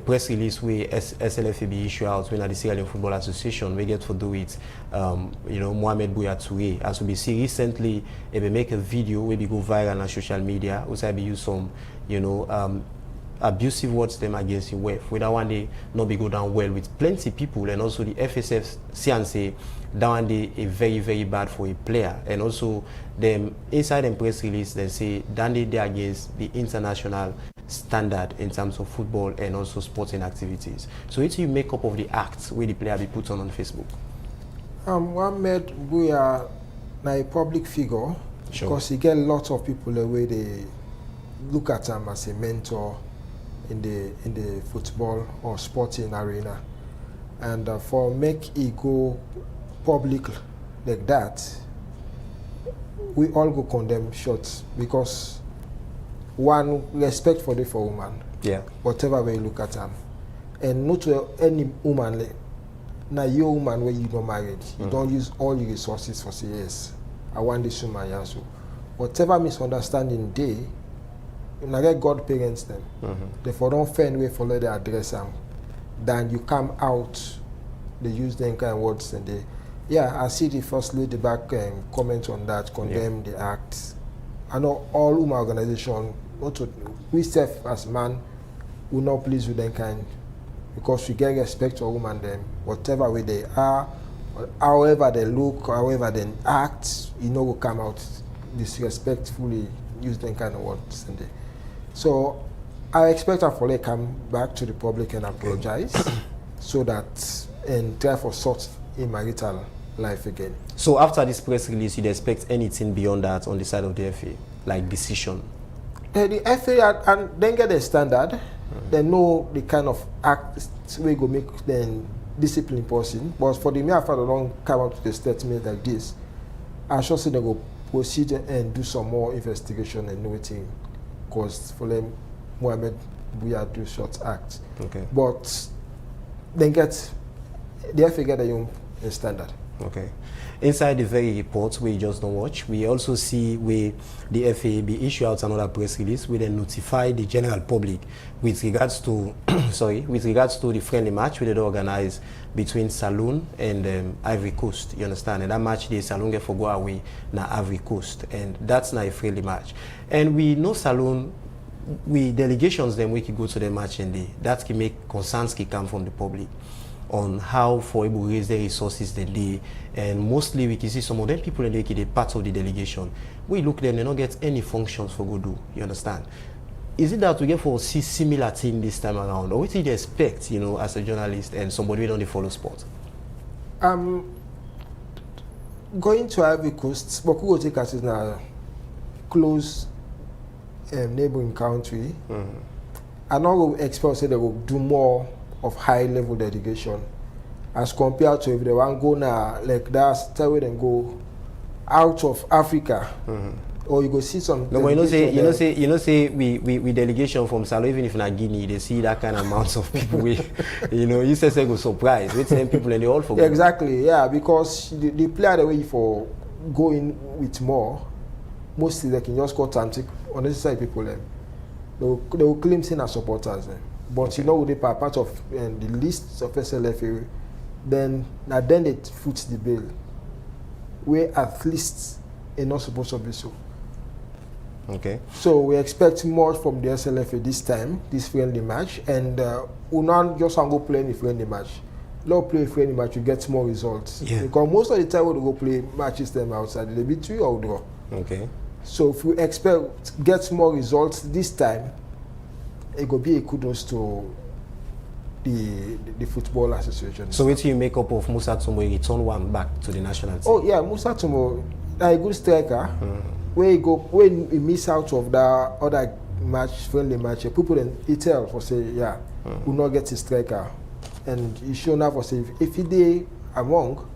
press release where SLFA be issue out when at the Sierra Leone Football Association we get for do with Mohamed Buya Touré. As we see recently, if we make a video where we go viral on social media, also be use some abusive words them against the WEF. We don't want they not be go down well with plenty people, and also the FSF say that one day is very, very bad for a player. And also them inside the press release they say that they against the international standard in terms of football and also sporting activities. So it's you make up of the acts where the player be put on Facebook. Mohamed Buya na a public figure, sure, because he get lots of people the way they look at him as a mentor in the football or sporting arena, and for make it go public like that, we all go condemn shots, because one, respect for woman, yeah, whatever way you look at them, and not to any woman. Now your woman where you not married, you don't use all your resources for say yes, I want this woman, yeah. So whatever misunderstanding they, you know, get God parents them. Therefore don't find way follow the address them. Then you come out, they use them kind of words, and they, yeah, I see the first lady back comment on that, condemn the act. I know all women organization, not to, we self as man, will not please with them kind, because we get respect for women them, whatever way they are, however they look, however they act, you know, will come out disrespectfully, use them kind of words. And they, so I expect her for they come back to the public and apologize, so that, and try for sort in marital life again. So after this press release, you'd expect anything beyond that on the side of the FA, like decision? The FA and then get a standard, they know the kind of act we go make them discipline person. But for the mere fact they don't come out with a statement like this, I sure say they go proceed and do some more investigation and everything, because for them Mohamed Buya do short act. Okay. But then get the FA get a young standard. Okay. Inside the very report we just don't watch, we also see where the FAB issue out another press release where they notify the general public with regards to with regards to the friendly match we did organize between Saloon and Ivory Coast. You understand? And that match the Saloon get for go away na Ivory Coast, and that's not a friendly match. And we know Saloon, we delegations them we can go to the match, and that can make concerns can come from the public on how for able to raise their resources they do, and mostly we can see some of them people in the they part of the delegation. We look them, they don't get any functions for go do. You understand? Is it that we get for see similar thing this time around, or what do you expect, you know, as a journalist and somebody who don't follow sport? Going to Ivory Coast, but who will take us in a close neighboring country? I know experts say they will do more of high-level delegation as compared to if they want to go now like that, tell them and go out of Africa, or you go see some. No, but you know say we delegation from Salo, even if na Guinea, they see that kind of amounts of people. You know, you say go surprise with same people and they all forget. Exactly, yeah, because the player the way for going with more, mostly they can just cut and take unnecessary people. They will claim sin as supporters. But you know, they are part of the list of SLFA, then they foot the bill, where at least it's not supposed to be so. Okay. So we expect more from the SLFA this time, this friendly match, and we not just go play any friendly match. Let's play a friendly match, you get more results. Yeah. Because most of the time we go play matches them outside, they be 3 or draw. Okay. So if we expect get more results this time, it will be a kudos to the football association. So what do you make up of Musa Tumo return one back to the national team? Oh yeah, Musa Tumo, a good striker. Where he go when he miss out of the other match, friendly match, people then he tell for say yeah, will not get his striker, and he show now for say if he dey among,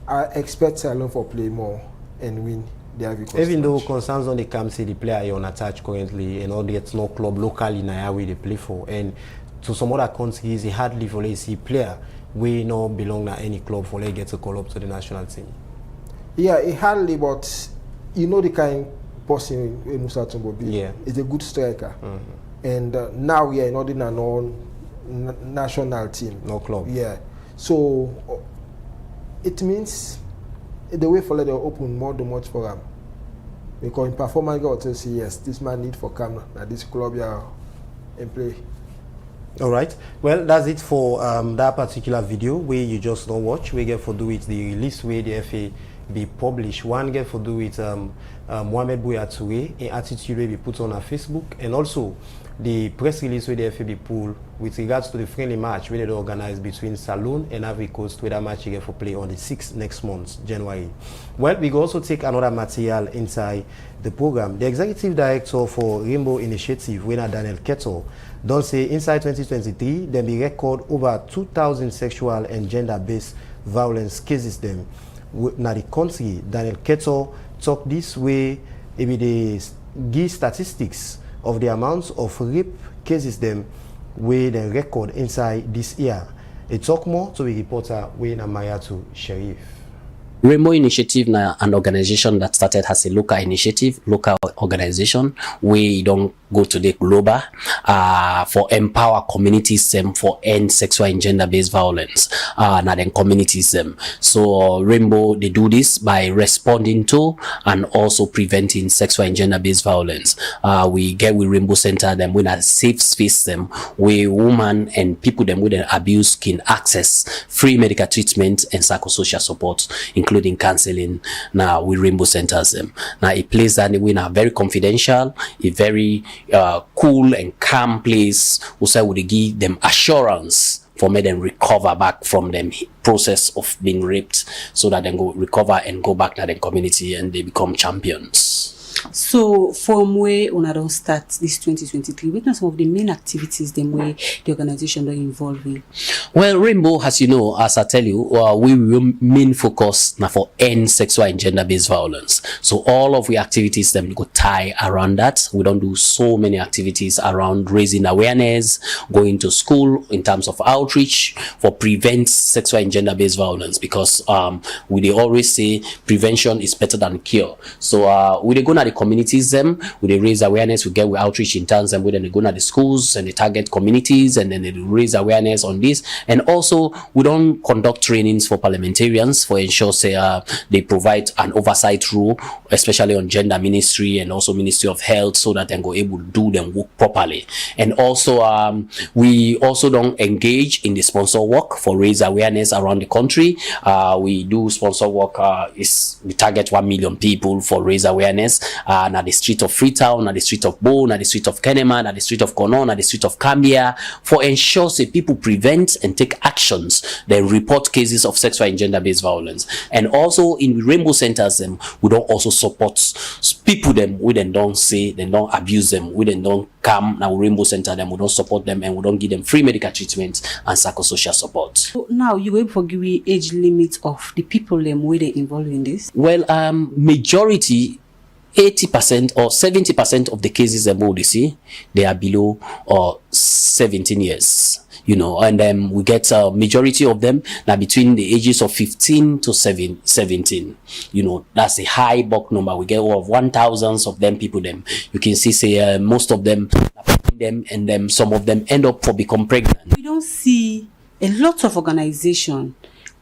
I expect Salon for play more and win. Even though concerns on the camp say the player on attach currently and all there's no club locally in Nigeria they play for, and to some other countries it hardly for a see player we not belong to any club for they get to call up to the national team. Yeah, it hardly, but you know the kind of person Musa Tumbo be. Yeah, is a good striker, and now we are not in a national team, no club. Yeah, so it means the way for they open more the much for him. Because in performance, God will say, yes, this man need for come at this club here and play. All right. Well, that's it for that particular video where you just don't watch. We get for do it the release where the FA be published. One get for do with Mohamed Bouya Touré, an attitude will be put on our Facebook, and also the press release where the FA be pulled with regards to the friendly match where they organize between Saloon and Ivory Coast, where that match you get for play on the 6th next month, January. Well, we go also take another material inside the program. The executive director for Rainbow Initiative, Winner Daniel Kettle, don't say inside 2023, there be record over 2,000 sexual and gender-based violence cases them. Now the country, Daniel Kettle talk this way, maybe they give statistics of the amounts of rape cases them where they record inside this year. A talk more to the reporter Wayne Amayatu Sharif. Rainbow Initiative na an organization that started as a local initiative, local organization. We don't go to the global for empower communities for end sexual and gender-based violence na then communities So Rainbow, they do this by responding to and also preventing sexual and gender-based violence. We get with Rainbow Center them with a safe space them where women and people them with an abuse can access free medical treatment and psychosocial support, including counseling now with Rainbow Centers them. Now a place that we are very confidential, a very cool and calm place also would give them assurance for me them recover back from them process of being raped, so that they go recover and go back to the community and they become champions. So from where una don't start this 2023, what are some of the main activities them where the organization are involved in? Well, Rainbow, as you know, as I tell you, we main focus now for end sexual and gender-based violence. So all of the activities them go tie around that. We don't do so many activities around raising awareness, going to school in terms of outreach for prevent sexual and gender-based violence, because we they always say prevention is better than cure. So we they go to the communities them, we they raise awareness, we get with outreach in terms and we then they go to the schools and they target communities and then they raise awareness on this. And also we don't conduct trainings for parliamentarians for ensure say they provide an oversight role, especially on gender ministry and also Ministry of Health, so that they go able to do them work properly. And also we also don't engage in the sponsor work for raise awareness around the country. We do sponsor work we target 1 million people for raise awareness na the street of Freetown, na the street of Bo, na the street of Kenema, na the street of Kono, na the street of Cambia, for ensure say people prevent and take actions, they report cases of sexual and gender-based violence. And also in Rainbow Centers we don't also support people them, we then don't say, they don't abuse them, we then don't come now Rainbow Center them, we don't support them and we don't give them free medical treatment and psychosocial support. So now you will forgive the age limit of the people them where they involved in this? Well, majority 80% or 70% of the cases that we see, they are below 17 years, you know, and then we get a majority of them now between the ages of 15 to 17, you know, that's a high bulk number. We get over 1,000 of them people them. You can see say most of them and then some of them end up for become pregnant. We don't see a lot of organization,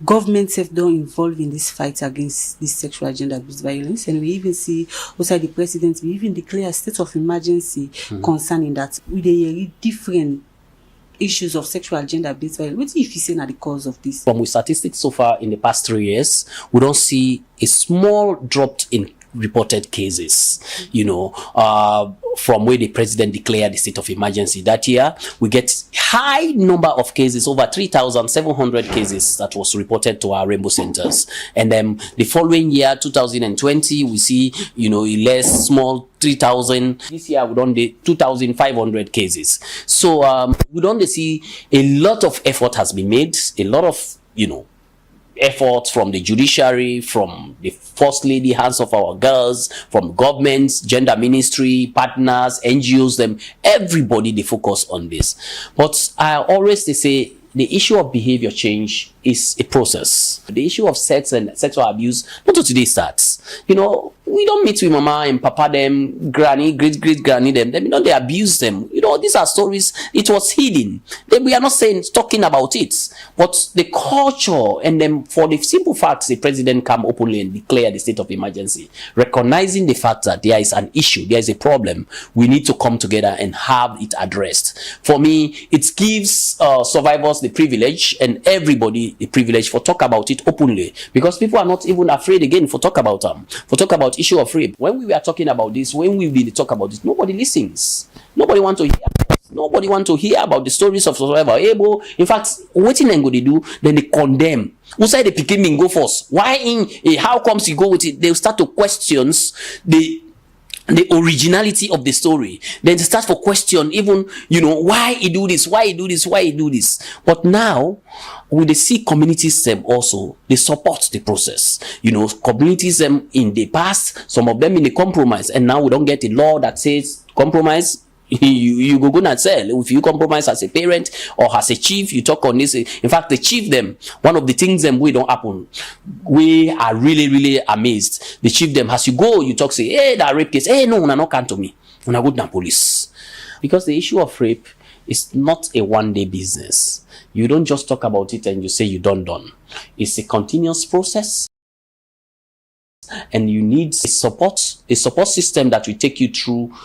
governments have don't involved in this fight against this sexual gender-based violence, and we even see outside the president, we even declare a state of emergency concerning that with a different issues of sexual gender-based violence. What do you say are the cause of this? From statistics so far in the past 3 years, we don't see a small drop in reported cases, you know, from where the president declared the state of emergency that year. We get high number of cases, over 3,700 cases that was reported to our Rainbow Centers. And then the following year, 2020, we see, you know, a less small 3,000. This year we don't do 2,500 cases. So we don't see a lot of effort has been made, a lot of, you know, efforts from the judiciary, from the First Lady, hands of our girls, from governments, gender ministry, partners, NGOs, them, everybody they focus on this. But I always say the issue of behavior change is a process. The issue of sex and sexual abuse not to today starts. You know, we don't meet with mama and papa them, granny, great granny them. They abuse them. These are stories. It was hidden. We are not talking about it, but the culture and them, for the simple fact the president come openly and declare the state of emergency, recognizing the fact that there is an issue, there is a problem, we need to come together and have it addressed. For me, it gives survivors the privilege and everybody the privilege for talk about it openly, because people are not even afraid again for talk about issue of rape. When we were talking about this, when we really talk about this, nobody listens. Nobody want to hear. Nobody want to hear about the stories of survivor. In fact, what in go they do? Then they condemn. Who say the Peking go first? Why how comes you go with it? They start to questions the originality of the story. Then they start for question even, why he do this, why he do this. But now, we they see communities them also, they support the process. Communities them in the past, some of them in the compromise, and now we don't get a law that says compromise. You go and sell. If you compromise as a parent or as a chief, you talk on this. In fact, the chief them, one of the things them we don't happen. We are really amazed. The chief them, as you go, you talk, say, hey, that rape case. Hey, no, not come to me. When I go to police. Because the issue of rape is not a one-day business. You don't just talk about it and you say you done. It's a continuous process. And you need a support system that will take you through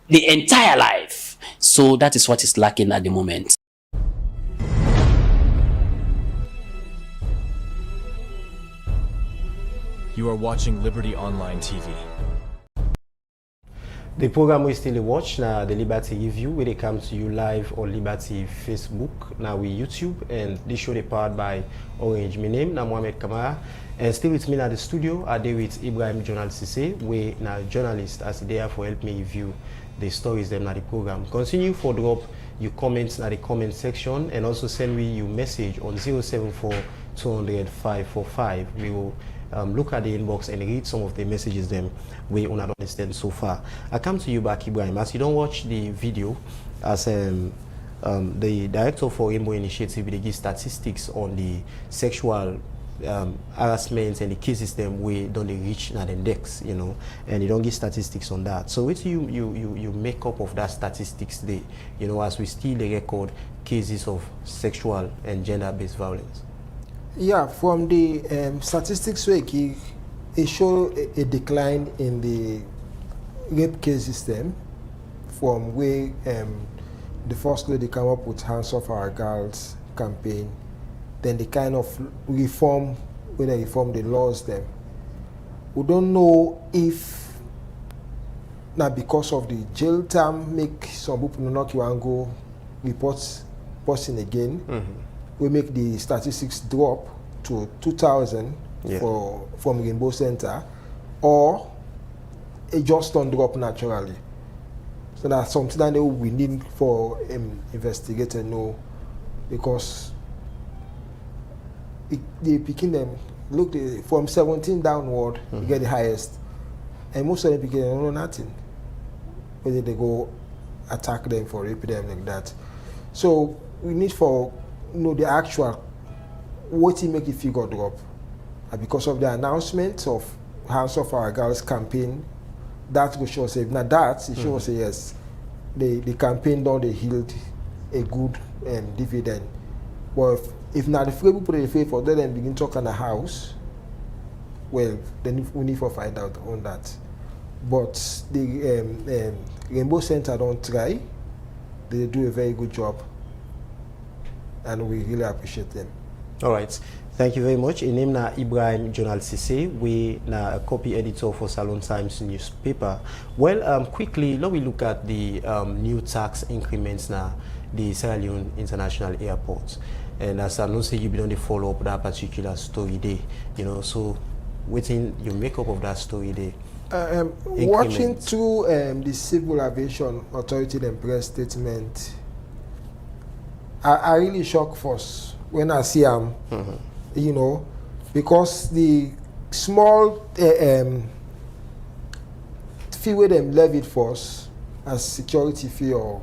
the entire life. So that is what is lacking at the moment. You are watching Liberty Online TV. The program we still watch now, the Liberty Review, where they come to you live on Liberty Facebook, now we YouTube, and this show they powered by Orange. My name is Mohamed Kamara, and still with me now the studio, I deal with Ibrahim Jonal Sise, we now journalist as there for help me review the stories them na the program. Continue for drop your comments na the comment section, and also send me your message on 074 200 545. We will look at the inbox and read some of the messages them we don't understand so far. I come to you back, Ibrahim. As you don't watch the video, as the director for Rainbow Initiative, they give statistics on the sexual harassment and the cases them we don't reach an index, and you don't give statistics on that. So what you make up of that statistics there, as we still record cases of sexual and gender-based violence? Yeah, from the statistics we give, it show a decline in the rape cases them from where the first lady come up with Hands Off Our Girls campaign. Then the kind of reform, when they reform the laws them. We don't know if now because of the jail term make some people not go report person again. We make the statistics drop to 2,000 from Rainbow Center, or it just don't drop naturally. So that's something that we need for investigator know, because they picking them, look, from 17 downward, you get the highest. And most of them picking them know nothing. Whether they go attack them for raping them like that. So we need for the actual, what make the figure drop. And because of the announcement of Hands Off Our Girls campaign, that will show say, now that, it shows say yes, the campaign done, they yield a good dividend. But if not the free people they pay for, then begin talking the house, well, then we need to find out on that. But the Rainbow Center don't try. They do a very good job, and we really appreciate them. All right. Thank you very much. In name na Ibrahim Jonal Sise, we na a copy editor for Salon Times newspaper. Well, quickly, let me look at the new tax increments na the Sierra Leone International Airport. And as I know, say you be on the follow up that particular story there, so waiting you make up of that story there. Watching through the Civil Aviation Authority and press statement, I really shocked first when I see them, because the small fee where them levied for us as security fee, or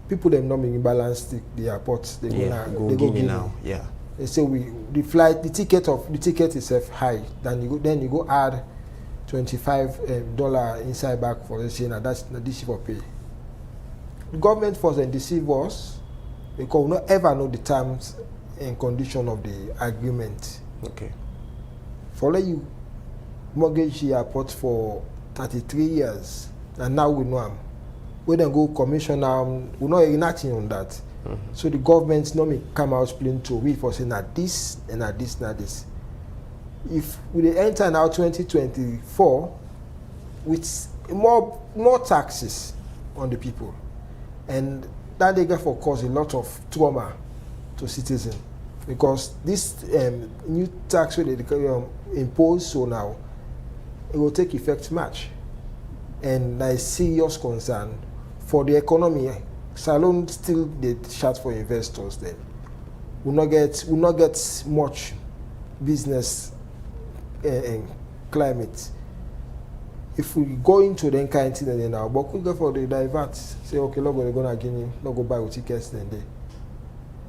people them not being balanced the airport, they go Guinea now. Yeah. They say the ticket itself high. Then you go add $25 inside back for the saying that's this for pay. The government force and deceive us because we not ever know the terms and condition of the agreement. Okay. For let you mortgage the airport for 33 years, and now we know them. We then go commissioner, we not enacting on that. So the government normally come out explain to we for saying that this and that this and that this. If we enter now 2024 with more taxes on the people, and that they get for cause a lot of trauma to citizens, because this new tax rate they impose so now it will take effect March, and there is serious concern for the economy. Salon still they shut for investors. Then will not get much business climate. If we go into the kind of thing now, but we go for the divert. Say okay, look, we're gonna give you, not go buy with tickets then they.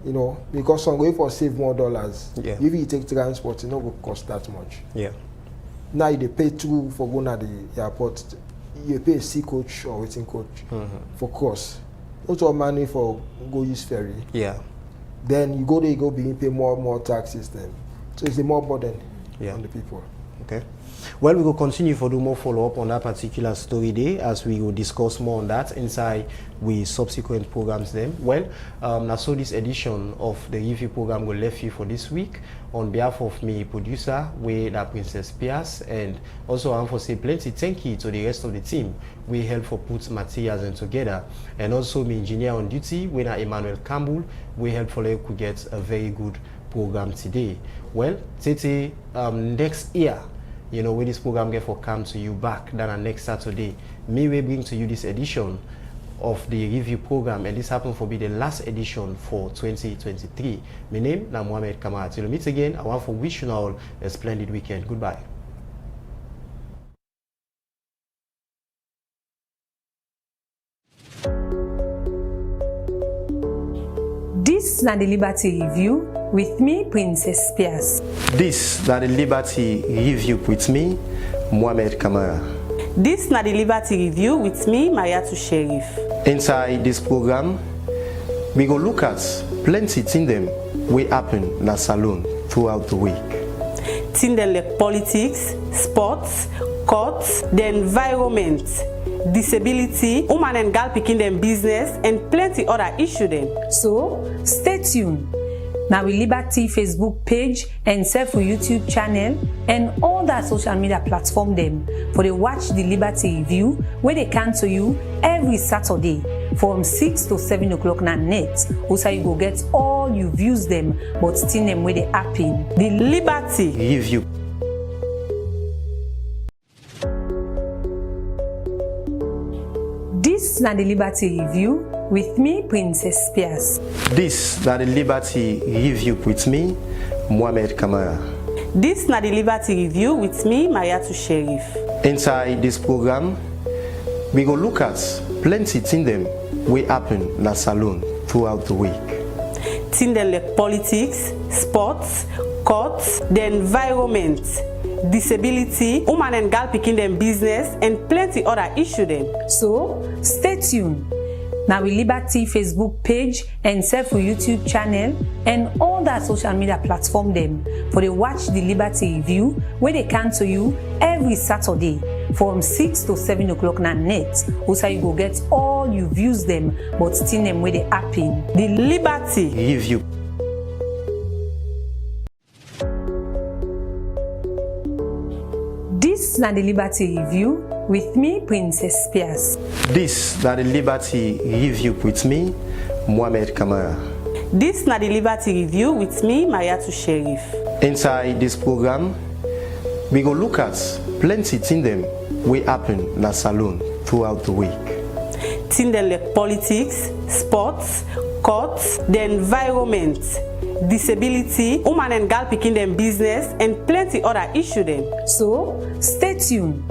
You know, because some going for save more dollars. Yeah. If you take transport, it not go cost that much. Yeah. Now they pay two for going at the airport. You pay a C coach or waiting coach for course. Also money for go use ferry. Yeah. Then you go there, you go begin pay more taxes then. So it's a more burden on the people. Okay. Well, we will continue for do more follow-up on that particular story day as we will discuss more on that inside with subsequent programs then. Well, now so this edition of the review program will left you for this week. On behalf of me, producer, we that Princess Pias, and also I want to say plenty thank you to the rest of the team. We help for put materials in together. And also me engineer on duty, we are Emmanuel Campbell, we help for like to get a very good program today. Well, Tete, next year, you know, when this program get for come to you back then on next Saturday, me will bring to you this edition of the review program, and this happened for be the last edition for 2023. My name is Mohamed Kamara. Till we meet again, I want to wish you all a splendid weekend. Goodbye. This is the Liberty Review with me, Princess Pias. This is the Liberty Review with me, Mohamed Kamara. This is the Liberty Review with me, Mayatu Sherif. Inside this program, we go look at plenty things them we happen in the salon throughout the week. Things like politics, sports, courts, the environment, disability, woman and girl picking them business, and plenty other issues them. So stay tuned. Now we Liberty Facebook page and Self YouTube channel and all that social media platform them for they watch the Liberty Review where they come to you every Saturday from 6 to 7 o'clock na net. Also you go get all you views them but still them where they happen. The Liberty Review. This is the Liberty Review with me, Princess Pias. This is the Liberty Review with me, Mohamed Kamara. This is the Liberty Review with me, Mayatu Sherif. Inside this program, we go look at plenty things them we happen in the salon throughout the week. Things like politics, sports, courts, the environment, disability, woman and girl picking them business, and plenty other issues them. So stay tuned. Now we Liberty Facebook page and Self YouTube channel and all that social media platform them for they watch the Liberty Review where they come to you every Saturday from 6 to 7 o'clock na net. Also you go get all you views them but still them where they happen. The Liberty Review. This is the Liberty Review with me, Princess Pias. This is the Liberty Review with me, Mohamed Kamara. This is the Liberty Review with me, Mayatu Sherif. Inside this program, we go look at plenty things them we happen in the salon throughout the week. Things like politics, sports, courts, the environment, disability, woman and girl picking them business, and plenty other issues them. So stay tuned.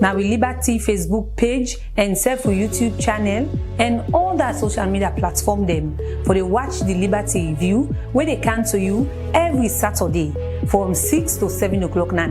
Now we Liberty Facebook page and Self YouTube channel and all that social media platform them for they watch the Liberty Review where they come to you every Saturday from 6 to 7 o'clock na